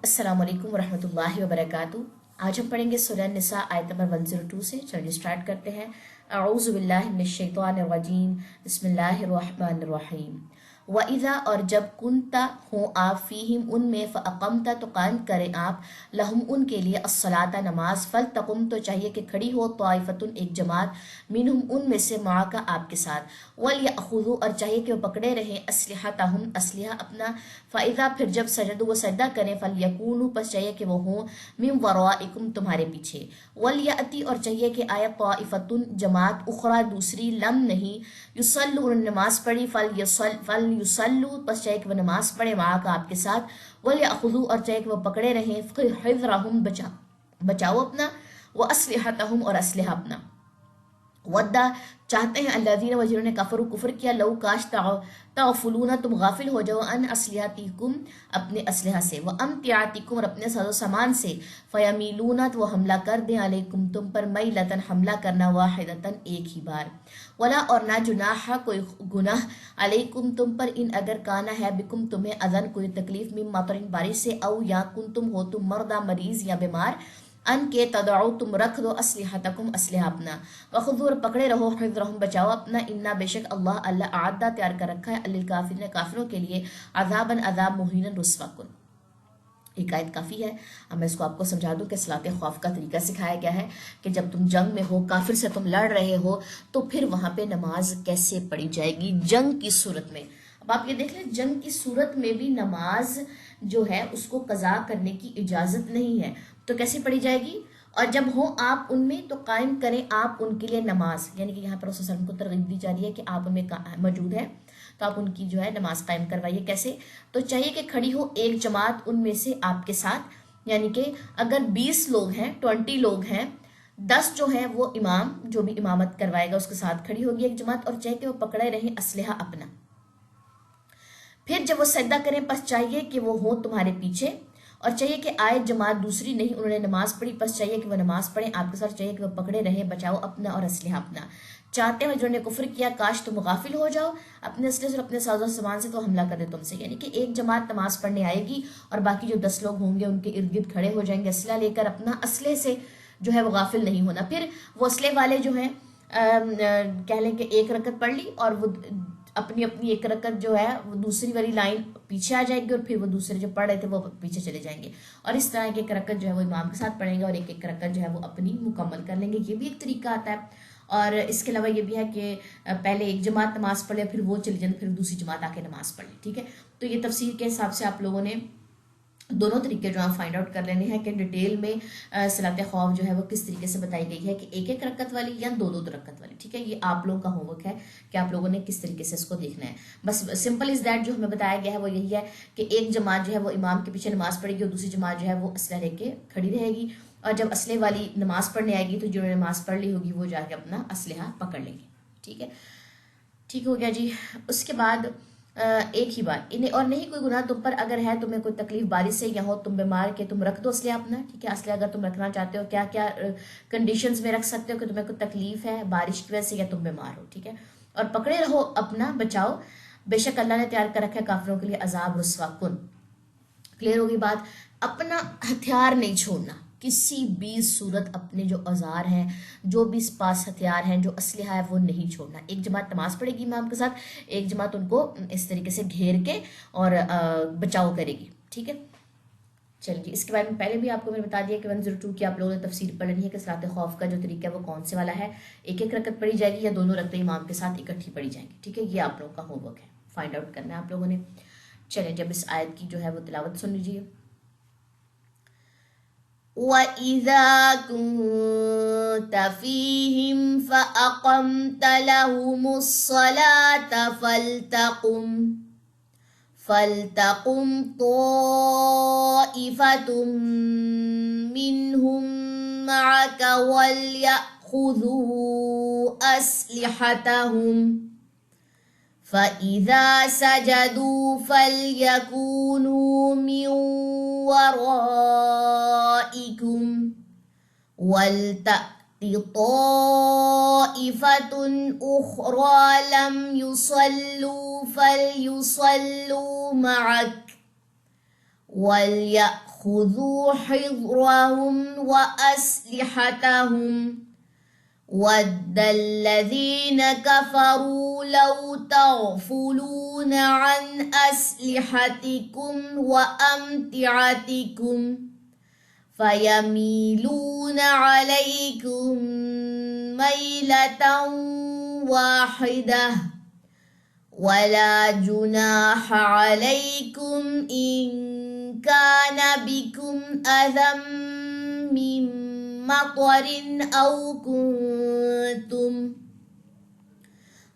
अस्सलाम वालेकुम वरहमतुल्लाहि वबरकातुहू। आज हम पढ़ेंगे सूरह निसा आयत नंबर 102 से। चलिए स्टार्ट करते हैं। अऊज़ु बिल्लाहि मिनश शैतानिर रजीम, बिस्मिल्लाहिर रहमानिर रहीम। व इज़ा, और जब कुंता हो आप फ़ीहिम उनमें, फ़अक़मता तो कायम करें आप, लहुम उनके लिए, अस्सलाता नमाज, फल तकुम तो चाहिए कि खड़ी हो, ताइफ़तुन एक जमात, मिनहुम उनमें से, माका आपके साथ, वल यअख़ुज़ू और चाहिए कि वो पकड़े रहें, अस्लिहतहुम असलिहा अपना, फ़इज़ा फिर जब सजदू वो सजदा करें, फल यकूनू पस चाहिए कि वो हों, मिन वराइकुम तुम्हारे पीछे, वल यअती और चाहिए कि आया ताइफ़तुन जमात, उखरा दूसरी, लम नहीं, युसल्लू उन्होंने नमाज पढ़ी, फल युसल्लू पस चाहिए कि वो नमाज पढ़े, वहाँ का आपके साथ, वल यअख़ुज़ू और चाहिए कि वो पकड़े रहें, हिज़्रहुम बचाओ अपना, व अस्लिहतहुम और असलहा अपना, वद्दा चाहते हैं अल्लाज़ीना वो जिन्होंने कफरू कुफर किया, लौ काश तग़फ़ुलूना तुम गाफिल हो जाओ, अन असलिहतिकुम अपने असलहा से, व अम्तियातिकुम और अपने साजो सामान से, फ़यमीलूना तो वो हमला कर दें, अलैकुम तुम पर, मैलतन हमला करना, वाहिदतन एक ही बार, वला और ना जुनाहा कोई गुनाह, अलैकुम तुम पर, इन अगर काना है बिकुम तुम्हें, अज़न कोई तकलीफ, मिन मतरिन बारिश से, औ या कुन तुम हो तुम मर्दा मरीज या बीमार, अन के तदऊ तुम रख दो असलिहतकुम असलहा अपना, वखुदूर पकड़े रहो, हिज़्रहुम बचाओ अपना, इन्ना बेशक अल्लाह आद्दा तैयार कर रखा है, अलिल काफिरीन काफिरों के लिए, अज़ाबन अज़ाब मुहीनन रुस्वा कुन। एक आयत काफ़ी है। अब मैं इसको आपको समझा दूं कि सलात खौफ का तरीका सिखाया गया है कि जब तुम जंग में हो, काफिर से तुम लड़ रहे हो, तो फिर वहां पे नमाज कैसे पढ़ी जाएगी जंग की सूरत में। अब आप ये देख लें, जंग की सूरत में भी नमाज जो है उसको कज़ा करने की इजाज़त नहीं है, तो कैसे पढ़ी जाएगी। और जब हो आप उनमें तो कायम करें आप उनके लिए नमाज, यानी कि यहाँ पर उस को तरगीब दी जा रही है कि आप उनमें मौजूद हैं तो आप उनकी जो है नमाज कायम करवाइए। कैसे, तो चाहिए कि खड़ी हो एक जमात उनमें से आपके साथ, यानी कि अगर 20 लोग हैं, 20 लोग हैं, 10 जो है वो इमाम जो भी इमामत करवाएगा उसके साथ खड़ी होगी एक जमात, और चाहिए कि वो पकड़े रहें असलहा अपना। फिर जब वो सजदा करें पस चाहिए कि वो हो तुम्हारे पीछे, और चाहिए कि आए जमात दूसरी नहीं, उन्होंने नमाज पढ़ी, पस चाहिए कि वह नमाज पढ़ें आपके साथ, चाहिए कि वह पकड़े रहे, बचाओ अपना और असलहा अपना। चाहते हैं जिन्होंने कुफ्र किया काश तुम गाफिल हो जाओ अपने असले से और अपने साजो सामान से, तो हमला कर दे तुमसे, यानी कि एक जमात नमाज पढ़ने आएगी और बाकी जो 10 लोग होंगे उनके इर्द गिर्द खड़े हो जाएंगे असला लेकर, अपना असले से जो है वो गाफिल नहीं होना। फिर वो असले वाले जो हैं कह लें कि एक रकत पढ़ ली और वो अपनी अपनी एक रकत जो है वो दूसरी वाली लाइन पीछे आ जाएगी, और फिर वो दूसरे जो पढ़ रहे थे वो पीछे चले जाएंगे, और इस तरह एक रकत जो है वो इमाम के साथ पढ़ेंगे और एक एक रकत जो है वो अपनी मुकम्मल कर लेंगे। ये भी एक तरीका आता है। और इसके अलावा ये भी है कि पहले एक जमात नमाज पढ़े, फिर वो चली जाए, फिर दूसरी जमात आके नमाज पढ़ ली। ठीक है, तो ये तफसीर के हिसाब से आप लोगों ने दोनों तरीके जो आप फाइंड आउट कर लेने हैं कि डिटेल में सलात खौफ जो है वो किस तरीके से बताई गई है, कि एक एक रकत वाली या दो दो रकत वाली। ठीक है, ये आप लोगों का होमवर्क है कि आप लोगों ने किस तरीके से इसको देखना है। बस सिंपल इज दैट, जो हमें बताया गया है वो यही है कि एक जमात जो है वो इमाम के पीछे नमाज पढ़ेगी और दूसरी जमात जो है वो असला लेके खड़ी रहेगी, और जब असले वाली नमाज पढ़ने आएगी तो जिन्होंने नमाज पढ़ ली होगी वो जाके अपना असलहा पकड़ लेंगे। ठीक है, ठीक हो गया जी। उसके बाद एक ही बार इन्हें, और नहीं कोई गुनाह तुम पर अगर है तुम्हें कोई तकलीफ बारिश से या हो तुम बीमार के, तुम रख दो असले अपना। ठीक है, असले अगर तुम रखना चाहते हो, क्या क्या कंडीशंस में रख सकते हो कि तुम्हें कोई तकलीफ है बारिश की वजह से या तुम बीमार हो। ठीक है, और पकड़े रहो अपना, बचाओ, बेशक अल्लाह ने तैयार कर रखा है काफिरों के लिए अजाब रुस्वा कुन। क्लियर होगी बात। अपना हथियार नहीं छोड़ना किसी भी सूरत, अपने जो औजार हैं, जो भी पास हथियार हैं, जो असलहा है वो नहीं छोड़ना। एक जमात नमाज पढ़ेगी इमाम के साथ, एक जमात उनको इस तरीके से घेर के और बचाव करेगी। ठीक है, चलिए इसके बारे में पहले भी आपको मैंने बता दिया कि 102 की आप लोगों ने तफसीर पढ़नी है कि सलात खौफ का जो तरीका है वो कौन से वाला है, एक एक रकत पढ़ी जाएगी या दोनों रकतें इमाम के साथ इकट्ठी पढ़ी जाएंगी। ठीक है, ये आप लोगों का होमवर्क है, फाइंड आउट करना है आप लोगों ने। चलिए जब इस आयत की जो है वो तिलावत सुन लीजिए। وَإِذَا كُنْتَ فِيهِمْ فَأَقَمْتَ لَهُمُ الصَّلَاةَ فَلْتَقُمْ طَائِفَةٌ مِّنْهُمْ مَعَكَ وَلْيَأْخُذُوا أَسْلِحَتَهُمْ فَإِذَا سَجَدُوا فَلْيَكُونُوا مِنْ وَرَائِكُمْ وَلْتَأْتِ طَائِفَةٌ أُخْرَى لَمْ يُصَلُّوا فَلْيُصَلُّوا مَعَكَ وَلْيَأْخُذُوا حِذْرَهُمْ وَأَسْلِحَتَهُمْ وَدَّ الَّذِينَ كَفَرُوا لَوْ تَغْفُلُونَ عَنْ أَسْلِحَتِكُمْ وَأَمْتِعَتِكُمْ فَيَمِيلُونَ عَلَيْكُمْ مَيْلَةً وَاحِدَةً وَلَا جُنَاحَ عَلَيْكُمْ إِن كَانَ بِكُمْ أَذًى مِّن مَّطَرٍ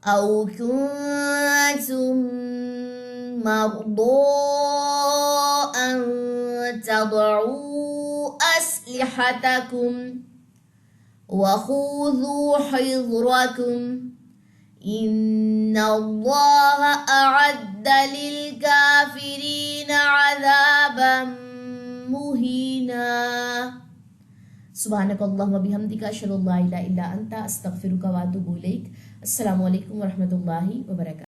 أَوْ كُنتُم مَّرْضَىٰ أَن تَضَعُوا أَسْلِحَتَكُمْ وَخُذُوا حِذْرَكُمْ إِنَّ اللَّهَ أَعَدَّ لِلْكَافِرِينَ عَذَابًا مُهِينًا. سبحانک اللہم و بحمدک اشہد ان لا الہ الا انت استغفرک و اتوب الیک. السلام علیکم ورحمۃ اللہ وبرکاتہ.